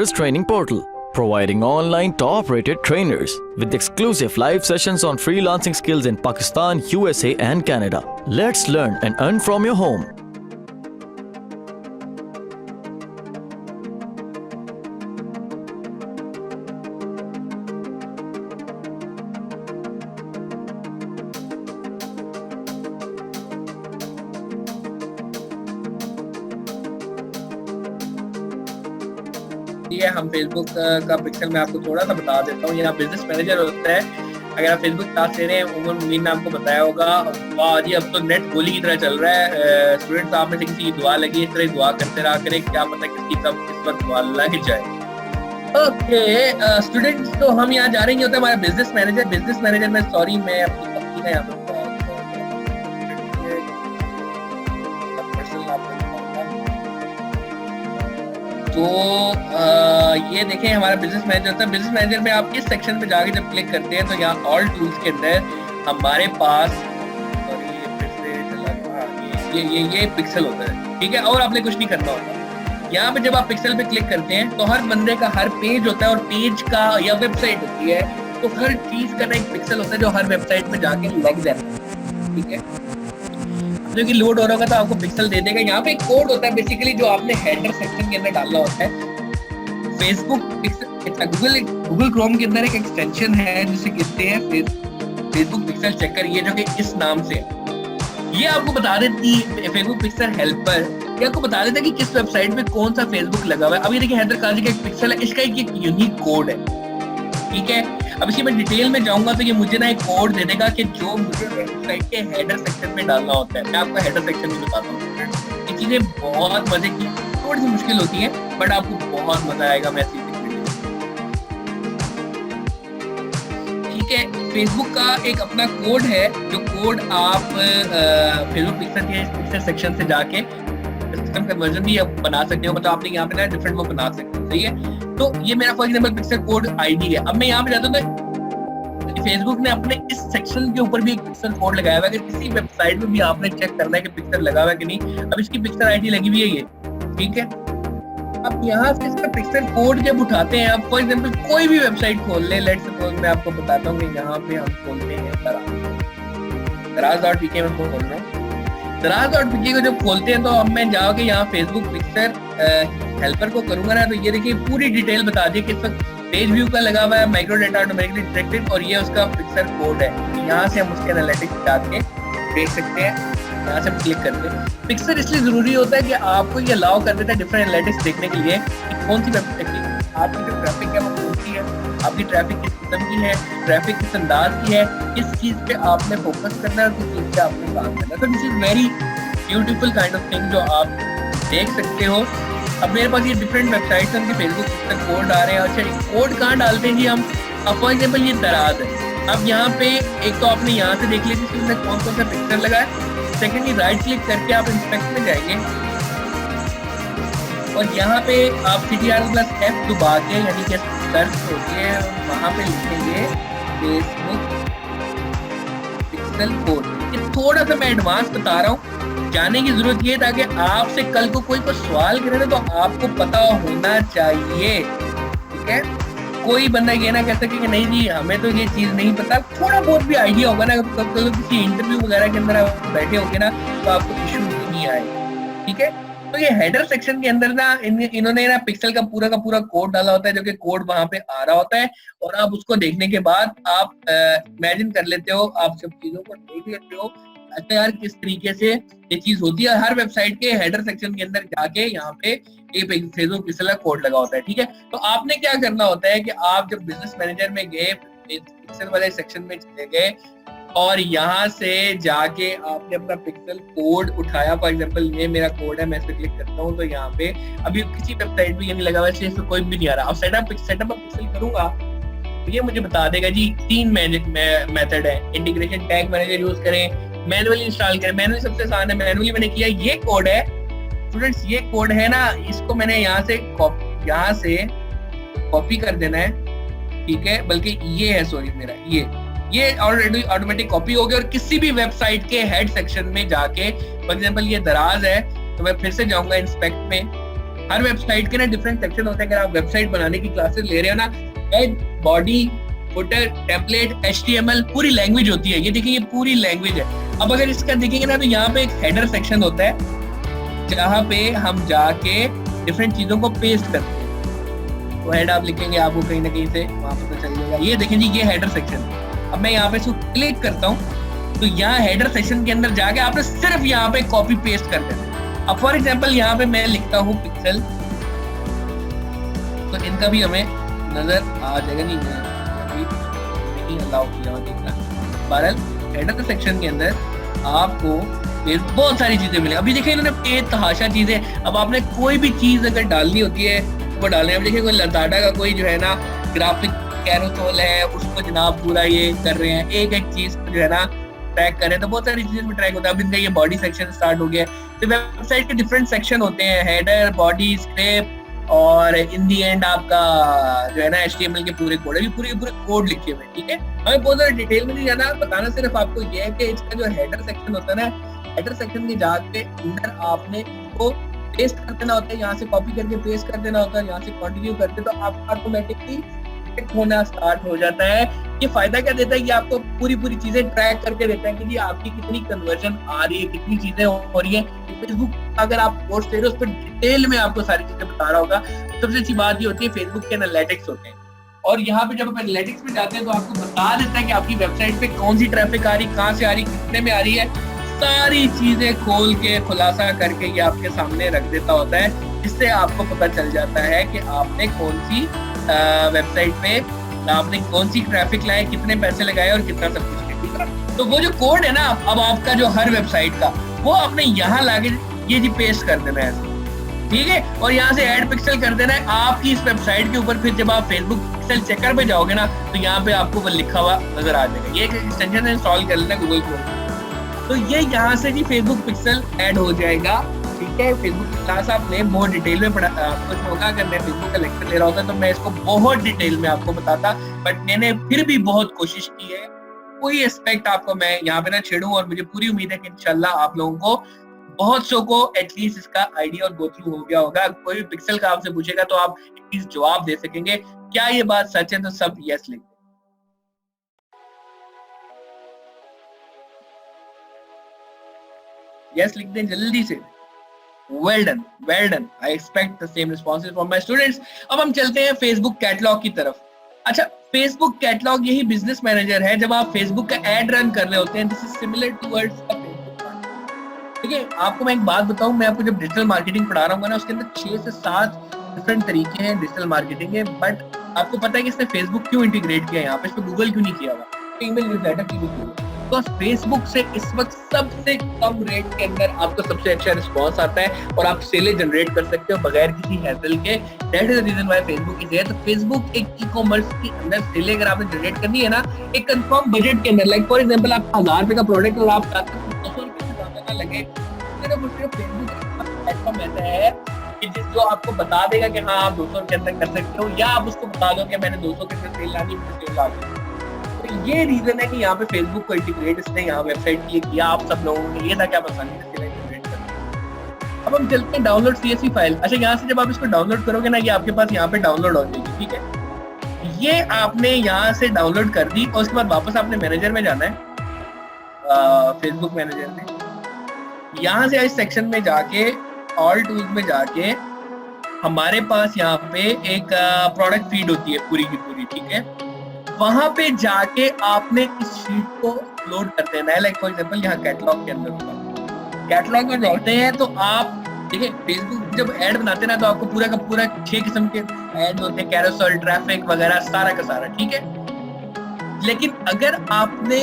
Campus Training Portal, providing online top-rated trainers with exclusive live sessions on freelancing skills in Pakistan, USA and Canada. Let's learn and earn from your home. हम Facebook का pixel में आपको थोड़ा सा बता देता हूँ। यहाँ बिजनेस मैनेजर होता है। अगर आप फेसबुक क्लास ले रहे हैं, उमर मुमीन ने आपको बताया होगा। वाह जी, अब तो नेट गोली की तरह चल रहा है। स्टूडेंट्स आप में से किसी की दुआ लगी, इस तरह दुआ करते रहा करें, क्या पता किसकी कब किस वक्त दुआ लग जाए। ओके स्टूडेंट्स, तो हम यहाँ जा रहे हैं, होता है हमारा बिजनेस मैनेजर में सॉरी मैं अपनी कंपनी का यहाँ पर तो ये देखें हमारा बिजनेस मैनेजर होता है। बिजनेस मैनेजर में आप इस सेक्शन पे जाके जब क्लिक करते हैं तो यहाँ ऑल टूल्स के अंदर हमारे पास ये पिक्सल होता है, ठीक है। और आपने कुछ नहीं करना होता। यहाँ पे जब आप पिक्सल पे क्लिक करते हैं तो हर बंदे का हर पेज होता है, और पेज का या वेबसाइट होती है, तो हर चीज का एक पिक्सल होता है जो हर वेबसाइट में जाके लग जाता है, ठीक है। जो कि लोड हो रहा होगा तो आपको पिक्सल दे देगा। यहाँ पे एक कोड होता है बेसिकली जो आपने हेडर सेक्शन के अंदर डालना होता है। फेसबुक गूगल क्रोम के अंदर एक एक्सटेंशन है जिसे कहते हैं फेसबुक पिक्सल चेकर, ये जो कि इस नाम से ये आपको बता देती है। फेसबुक पिक्सल हेल्पर ये आपको बता देता है कि किस वेबसाइट में कौन सा फेसबुक लगा हुआ है। अब ये देखिए हैदर काजी का एक पिक्सल है, इसका एक यूनिक कोड है, ठीक है। अब इसकी मैं डिटेल में जाऊंगा तो ये मुझे ना एक कोड दे देगा कि जो मुझे वेबसाइट के हेडर सेक्शन में डालना होता है। मैं आपको हेडर सेक्शन में बताता हूँ। ये चीजें बहुत मजे की, थोड़ी सी मुश्किल होती है, बट आपको बहुत मजा आएगा। मैं ठीक है, फेसबुक का एक अपना कोड है, जो कोड आप फेसबुक पिक्सल सेक्शन से जाके सिस्टम कन्वर्जन भी बना सकते हो। मतलब आपने यहाँ पे ना डिफरेंट वो बना सकते हो, सही है। तो ये मेरा for example pixel code ID है। अब मैं यहाँ पे जाता हूँ तो फेसबुक ने अपने इस सेक्शन के ऊपर भी एक पिक्सल कोड लगाया हुआ है। अगर किसी वेबसाइट में भी आपने चेक करना है कि पिक्सल लगा हुआ है कि नहीं, अब इसकी पिक्सल आईडी लगी हुई है ये, ठीक है। अब यहाँ से इसका पिक्सल कोड जब उठाते हैं, आप फॉर एग्जांपल कोई भी वेबसाइट खोल ले, लेट्स सपोज मैं आपको बताता हूँ कि यहाँ पे हम खोलते हैं दराज.pk में खोल रहा हूँ। दराज.pk को जब खोलते हैं तो अब मैं जाके यहाँ फेसबुक पिक्सल हेल्पर को करूंगा ना, तो ये देखिए पूरी डिटेल बता दी किस वक्त पेज व्यू का लगा हुआ है, माइक्रो डेटा ऑटोमेटिकली डिटेक्टेड, और ये उसका पिक्सल कोड है। यहाँ से हम उसके एनालिटिक्स जाके देख सकते हैं। यहाँ से क्लिक करते हैं। पिक्सल इसलिए जरूरी होता है कि आपको ये अलाउ कर देता है डिफरेंट एनालिटिक्स देखने के लिए कि कौन सी वेबसाइट की आपकी जो ट्रैफिक है वो कौन सी है, आपकी ट्रैफिक किस किस्म की है, ट्रैफिक किस अंदाज की है, किस चीज पे आपने फोकस करना है और किस चीज पे आपने काम करना है। तो this is very beautiful kind of thing जो आप देख सकते हो। अब मेरे पास ये डिफरेंट वेबसाइट्स हैं, उनके फेसबुक पिक्सल कोड आ रहे हैं। अच्छा, कोड कहाँ डालते हैं जी हम? अब फॉर एग्जाम्पल ये दराज है। अब यहाँ पे एक तो आपने यहाँ से देख लिया कि इसमें कौन कौन सा पिक्सल लगा है। सेकेंडली राइट क्लिक करके आप इंस्पेक्ट में जाएंगे और यहाँ पे आप CTRL+F दबा के, यानी कि सर्च होके वहाँ पे लिखेंगे फेसबुक पिक्सल कोड। ये थोड़ा सा मैं एडवांस बता रहा हूँ, जानने की जरूरत ये ताकि आपसे कल को कोई सवाल करे ना तो आपको पता होना चाहिए, ठीक है। कोई बंदा ये ना कह सके कि नहीं जी हमें तो ये चीज नहीं पता। थोड़ा बहुत भी आइडिया होगा ना, कल किसी इंटरव्यू वगैरह के अंदर आप बैठे होंगे ना तो आपको इशू नहीं आएगा, ठीक है। तो ये हेडर सेक्शन के अंदर ना इन्होंने ना पिक्सल का पूरा कोड डाला होता है, जो कि कोड वहां पे आ रहा होता है, और आप उसको देखने के बाद आप इमेजिन कर लेते हो, आप सब चीजों को देख लेते हो अच्छा यार किस तरीके से ये चीज होती है। हर वेबसाइट के हेडर सेक्शन के अंदर जाके यहाँ पे एक फेसबुक पिक्सल का कोड लगा होता है, ठीक है। तो आपने क्या करना होता है कि आप जब बिजनेस मैनेजर में गए, पिक्सल वाले सेक्शन में चले गए और यहाँ से जाके आपने अपना पिक्सल कोड उठाया। फॉर एग्जांपल ये मेरा कोड है, मैं इस पे क्लिक करता हूँ तो यहाँ पे अभी किसी वेबसाइट में ये नहीं लगा हुआ है, कोई भी नहीं आ रहा। अब सेटअप पिक्सल करूंगा तो ये मुझे बता देगा जी 3 मेथड है। इंटीग्रेशन टैग मैनेजर यूज करें, मैनुअली इंस्टॉल करें। मैनुअली सबसे आसान है, मैनुअली मैंने किया। ये कोड है स्टूडेंट्स, ये कोड है ना, इसको मैंने यहाँ से कॉपी कर देना है, ठीक है। बल्कि ये है, सॉरी मेरा ये ऑलरेडी ऑटोमेटिक कॉपी हो गया। और किसी भी वेबसाइट के हेड सेक्शन में जाके, फॉर एग्जांपल ये दराज है तो मैं फिर से जाऊंगा इंस्पेक्ट में, हर वेबसाइट के ना डिफरेंट सेक्शन होते हैं। अगर आप वेबसाइट बनाने की क्लासेस ले रहे हो ना, head, body, footer, template, HTML, पूरी लैंग्वेज होती है। ये देखिए, ये पूरी लैंग्वेज है। अब अगर इसका देखेंगे ना, तो यहाँ पे एक हेडर सेक्शन होता है जहाँ पे हम जाके डिफरेंट चीजों को पेस्ट करते हैं। तो हेड आप लिखेंगे, आपको कहीं ना कहीं से वहां पे चल जाएगा। ये देखें जी, ये हेडर सेक्शन। अब मैं यहाँ पे इसको क्लिक करता हूँ, तो यहाँ हेडर सेक्शन के अंदर जाके आपने सिर्फ यहाँ पे कॉपी पेस्ट कर देना। अब फॉर एग्जाम्पल यहाँ पे मैं लिखता हूँ पिक्सल, तो इनका भी हमें नजर आ जाएगा। नहीं अलाउ किया देखना। बहरहाल हेडर सेक्शन के अंदर आपको बहुत सारी चीजें मिले। अभी देखिए इन्होंने एक तहाशा चीजें। अब आपने कोई भी चीज अगर डालनी होती है वो डालने। अब देखिए कोई लताडा का कोई जो है ना ग्राफिक कैरोसोल है, उसको जनाब पूरा ये कर रहे हैं, एक एक चीज जो है ना ट्रैक करें, तो बहुत सारी चीजें में ट्रैक होता है। अब इनका ये बॉडी सेक्शन स्टार्ट हो गया। तो वेबसाइट के डिफरेंट सेक्शन होते हैं, हेडर, बॉडी, स्क्रिप्ट, और इन दी एंड आपका जो है ना HTML के पूरे कोड है, पूरे कोड लिखे हुए। ठीक है, हमें बहुत ज्यादा डिटेल में नहीं जाना, बताना सिर्फ आपको ये है कि इसका जो हेडर सेक्शन होता है ना, हेडर सेक्शन के जाके अंदर आपने को पेस्ट कर देना होता है, यहाँ से कॉपी करके पेस्ट कर देना होता है, यहाँ से कंटिन्यू करके, तो आपका ऑटोमेटिकली होना स्टार्ट हो जाता है। ये फायदा क्या देता है कि आपको पूरी चीजें ट्रैक करके देता है कि जी आपकी कितनी कन्वर्जन आ रही है, कितनी चीजें हो रही है। फेसबुक अगर आप पोस्ट दे रहे हो उस पर डिटेल में आपको सारी चीजें बता रहा होगा। सबसे अच्छी बात ये होती है फेसबुक के एनालिटिक्स होते हैं, और यहाँ पे जब आप एनालिटिक्स में जाते हैं तो आपको बता देता है कि आपकी वेबसाइट पे कौन सी ट्रैफिक आ रही, कहाँ से आ रही, कितने में आ रही है। सारी चीजें खोल के खुलासा करके ये आपके सामने रख देता होता है, जिससे आपको पता चल जाता है कि आपने कौन सी वेबसाइट पे आपने कौन सी ट्रैफिक लाए, कितने पैसे लगाए और कितना सब कुछ है। ठीक है, तो वो जो कोड है ना अब आपका जो हर वेबसाइट का, वो आपने यहाँ लाके ये जी पेस्ट कर देना है। ठीक है, और यहाँ से ऐड पिक्सल कर देना है आपकी इस वेबसाइट के ऊपर। फिर जब आप फेसबुक पिक्सल चेकर पे जाओगे ना, तो यहाँ पे आपको वो लिखा हुआ नजर आ जाएगा। ये एक एक्सटेंशन इंस्टॉल कर लेना गूगल क्रोम, तो ये यहाँ से जी फेसबुक पिक्सल ऐड हो जाएगा। ठीक है, फेसबुक की क्लास आपने बहुत डिटेल में पढ़ा, कुछ होगा अगर मैं फेसबुक का लेक्चर ले रहा होता तो मैं इसको बहुत डिटेल में आपको बताता, बट मैंने फिर भी बहुत कोशिश की है कोई एस्पेक्ट आपको मैं यहाँ पे ना छेड़ूं। और मुझे पूरी उम्मीद है कि इंशाल्लाह आप लोगों को बहुत सौ को एटलीस्ट इसका आइडिया और गो थ्रू हो गया होगा। कोई भी पिक्सल का आपसे पूछेगा तो आप एटलीस्ट जवाब दे सकेंगे। क्या ये बात सच है? तो सब यस लिख यस लिख दें जल्दी से। Well done, well done. I expect the same responses from my students. अब हम चलते हैं फेसबुक कैटलॉग की तरफ। अच्छा, फेसबुक कैटलॉग यही बिजनेस मैनेजर है जब आप फेसबुक का एड रन कर रहे होते हैं। This is similar towards the Facebook marketing. ठीक है, आपको मैं एक बात बताऊं, मैं आपको जब डिजिटल मार्केटिंग पढ़ा रहा हूँ ना, उसके अंदर 6 से 7 डिफरेंट तरीके हैं डिजिटल मार्केटिंग के। बट आपको पता है कि इसने फेसबुक क्यों इंटीग्रेट किया यहाँ पे, इस पे गूगल क्यों नहीं किया हुआ, ईमेल न्यूज़लेटर क्यों नहीं किया? तो फेसबुक से इस वक्त सबसे कम रेट के अंदर आपको सबसे अच्छा रिस्पांस आता है और आप सेलें जनरेट कर सकते हो बगैर किसी हैसल के। That is the reason why Facebook is here. तो फेसबुक एक ई-कॉमर्स के अंदर सेलें अगर आपने जनरेट करनी है ना, एक कंफर्म बजट के अंदर, लाइक फॉर एग्जांपल आपका 1000 रुपए का प्रोडक्ट और आप चाहते हो 200 रुपए से ज्यादा ना लगे, सिर्फ फेसबुक प्लेटफॉर्म ऐसा है कि जो आपको बता देगा कि हाँ आप 200 के अंदर कर सकते हो, या आप उसको बता दो कि मैंने 200 के अंदर सेल लानी, मुझे सेल लानी। तो ये रीजन है कि यहाँ पे फेसबुक को इंटीग्रेट इसने यहाँ वेबसाइट के लिए किया। आप सब लोगों ने ये था कि आप आसानी से इंटीग्रेट कर। अब हम चलते हैं डाउनलोड CSV फाइल। अच्छा, यहाँ से जब आप इसको डाउनलोड करोगे ना, ये आपके पास यहाँ पे डाउनलोड हो जाएगी। ठीक है, ये आपने यहाँ से डाउनलोड कर दी और उसके बाद वापस आपने मैनेजर में जाना है, फेसबुक मैनेजर में। यहाँ से इस सेक्शन में जाके ऑल टूल्स में जाके हमारे पास यहाँ पे एक प्रोडक्ट फीड होती है पूरी की पूरी। ठीक है, वहां पे जाके आपने इस शीट को अपलोड कर देना है। लाइक फॉर एग्जांपल यहाँ कैटलॉग के अंदर होगा, कैटलॉग में जाते हैं तो आप देखिए फेसबुक जब ऐड बनाते हैं ना, तो आपको पूरा का पूरा 6 किस्म के ऐड होते हैं, कैरोसेल, ट्रैफिक वगैरह सारा का सारा। ठीक है, लेकिन अगर आपने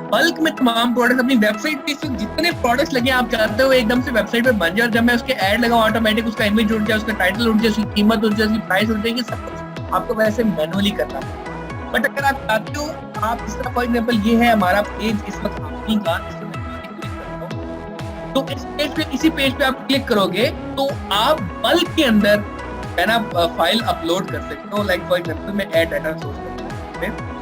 बल्क में तमाम प्रोडक्ट अपनी वेबसाइट पे जितने प्रोडक्ट्स लगे आप चाहते हो एकदम से वेबसाइट पे बन जाए, और जब मैं उसके ऐड लगाऊं ऑटोमेटिक उसका इमेज उठ जाए, उसका टाइटल उठ जाए, उसकी कीमत उठ जाए, उसकी प्राइस उठ जाएगी, सब कुछ आपको वैसे मैनुअली करना है। बट अगर आप चाहते हो, आप इस तरह फॉर एग्जांपल ये है हमारा पेज इस वक्त आपकी का, इसमें मैं क्लिक करता हूं, तो इस पेज पे, इसी पेज पे आप क्लिक करोगे तो आप बल्क के अंदर है ना फाइल अपलोड कर सकते हो। लाइक फॉर एग्जांपल मैं ऐड डाटा सोर्स करता हूं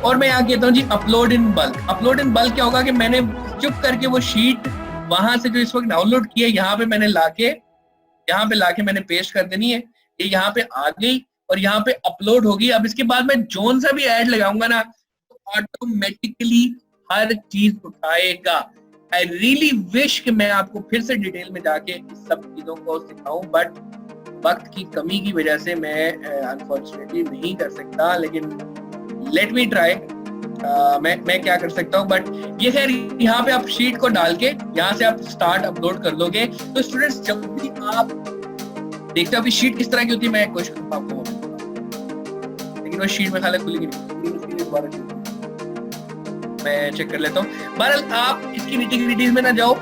और मैं यहाँ कहता हूँ जी upload in bulk. Upload in bulk क्या होगा कि मैंने चुप करके वो शीट वहां से जो इस वक्त डाउनलोड की है यहाँ पे मैंने लाके यहाँ पे लाके मैंने पेस्ट कर देनी है, ये यहाँ पे आ गई और यहाँ पे अपलोड होगी। अब इसके बाद मैं जोन सा भी ऐड लगाऊंगा ना तो ऑटोमेटिकली हर चीज उठाएगा। आई रियली विश कि मैं आपको फिर से डिटेल में जाके इस सब चीजों को सिखाऊं, बट वक्त की कमी की वजह से मैं अनफॉर्चुनेटली नहीं कर सकता, लेकिन लेट मी ट्राई। मैं क्या कर सकता हूँ, बट ये खैर यहाँ पे आप शीट को डाल के यहाँ से आप स्टार्ट अपलोड कर लोगे। तो स्टूडेंट्स जब भी आप देखते हो अभी शीट किस तरह की होती है, मैं कोशिश करता हूँ आपको, लेकिन वो शीट में खाली खुलेगी नहीं, मैं चेक कर लेता हूँ। बहरहाल आप इसकी निटी-ग्रिटीज में ना जाओ,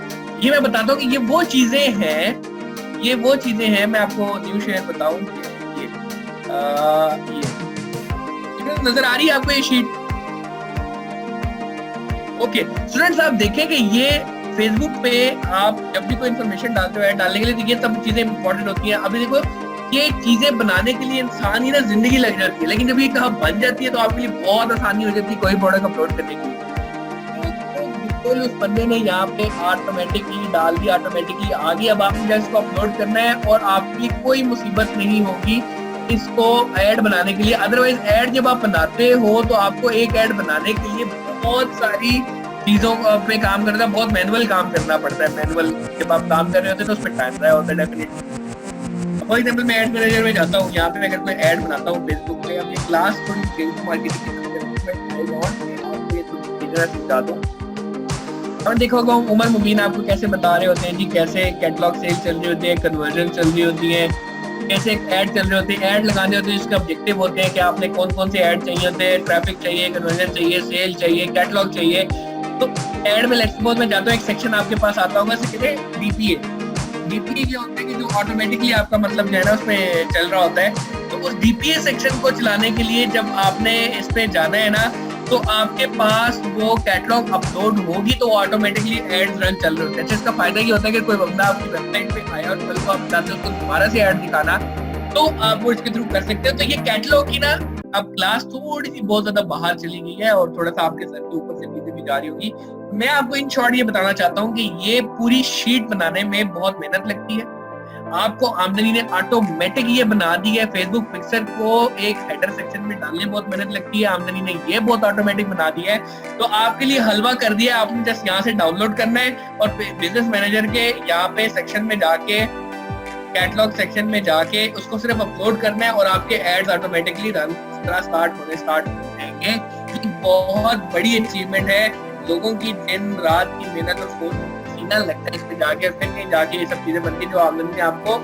ये मैं बताता हूँ कि ये वो चीजें हैं, मैं आपको न्यू शेयर बताऊं ये नजर आ रही है आपको ये शीट? ओके स्टूडेंट्स, आप देखें कि ये फेसबुक पे आप जब भी कोई इन्फॉर्मेशन डालते हो ऐड डालने के लिए, तो ये सब चीजें इंपॉर्टेंट होती हैं। अभी देखो ये चीजें बनाने के लिए इंसान ही ना जिंदगी लग जाती है, लेकिन जब ये कहाँ बन जाती है तो आपके लिए बहुत आसानी हो जाती है कोई प्रोडक्ट अपलोड करने की। तो उस बंदे ने यहाँ पे ऑटोमेटिकली डाल दिया, ऑटोमेटिकली आ गई। अब आपने जस्ट इसको अपलोड करना है और आपकी कोई मुसीबत नहीं होगी इसको ऐड बनाने के लिए। अदरवाइज ऐड जब आप बनाते हो तो आपको एक ऐड बनाने के लिए बहुत सारी चीजों पे काम करना, बहुत मैनुअल काम करना पड़ता है। मैनुअल जब आप काम कर रहे होते हैं तो उसमें टाइम रहा होता है डेफिनेटली। फॉर एग्जाम्पल मैं एड मैनेजर में जाता हूँ, यहाँ पे अगर मैं ऐड बनाता हूँ फेसबुक पे, अब ये क्लास थोड़ी फेसबुक मार्केटिंग सिखा दूँ। देखोगे उमर मुबीन आपको कैसे बता रहे होते हैं जी, कैसे कैटलॉग सेल चल रही होती है, कन्वर्जन चल रही होती है, कैसे ऐड चल रहे होते हैं, ऐड लगाने होते हैं, इसके ऑब्जेक्टिव होते हैं कि आपने कौन कौन से ऐड चाहिए होते हैं, ट्रैफिक चाहिए, कन्वर्जन चाहिए, सेल चाहिए, कैटलॉग चाहिए। तो ऐड में लेट्स सपोज मैं जाता हूँ, एक सेक्शन आपके पास आता होगा, इसे कहते हैं डीपीए। डीपीए क्या होता है कि जो ऑटोमेटिकली आपका मतलब जो है ना उसमें चल रहा होता है। तो उस डीपीए सेक्शन को चलाने के लिए जब आपने इस पे जाना है ना, तो आपके पास वो कैटलॉग अपलोड होगी तो ऑटोमेटिकली एड्स रन चल रहे होते हैं। इसका फायदा ये होता है कि कोई बंदा आपकी वेबसाइट पे आया और कल को आप चाहते हो उसको दोबारा से ऐड दिखाना, तो आप वो इसके थ्रू कर सकते हो। तो ये कैटलॉग की ना अब क्लास थोड़ी सी बहुत ज्यादा बाहर चली गई है और थोड़ा सा आपके सर के ऊपर से चीजें भी जा रही होगी। मैं आपको इन शॉर्ट ये बताना चाहता हूँ कि ये पूरी शीट बनाने में बहुत मेहनत लगती है। आपको आमदनी ने ऑटोमेटिक ये बना दी है। फेसबुक पिक्चर को एक हेडर सेक्शन में डालने में बहुत मेहनत लगती है, आमदनी ने ये बहुत ऑटोमेटिक बना दिया है। तो आपके लिए हलवा कर दिया है, आपने जस्ट यहाँ से डाउनलोड करना है और बिजनेस मैनेजर के यहाँ पे सेक्शन में जाके, कैटलॉग सेक्शन में जाके उसको सिर्फ अपलोड करना है और आपके एड्स ऑटोमेटिकली रन स्टार्ट हो जाएंगे। ये बहुत बड़ी अचीवमेंट है, लोगों की दिन रात की मेहनत और पसीना लगता है इस पे जाके, फिर कहीं जाके ये सब चीजें बनती है जो आमदनी ने आपको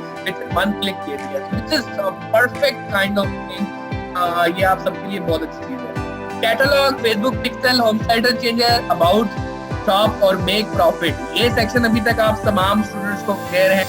वन क्लिक दे दिया। This is perfect kind of thing. ये आप सबके लिए बहुत अच्छी चीज है। Catalogue, Facebook pixel, home title changer, about, shop और मेक प्रॉफिट, ये सेक्शन अभी तक आप तमाम स्टूडेंट्स को क्लियर है।